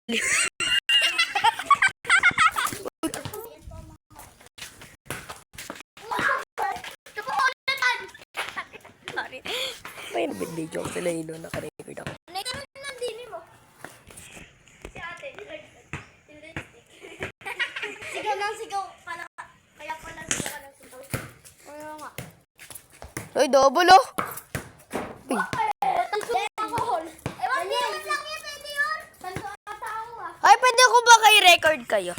May video ko sila yun, naka-record ako. Nagkaroon ng dini mo. Si ate, sigaw ng sigaw. Kaya pala sigaw ka ng sigaw. Ano nga? Uy, double oh! Uy. Alcohol. Ewan lang yan, pwede yun. Tanso ang tao ah. Ay, pwede ko ba kay record kayo?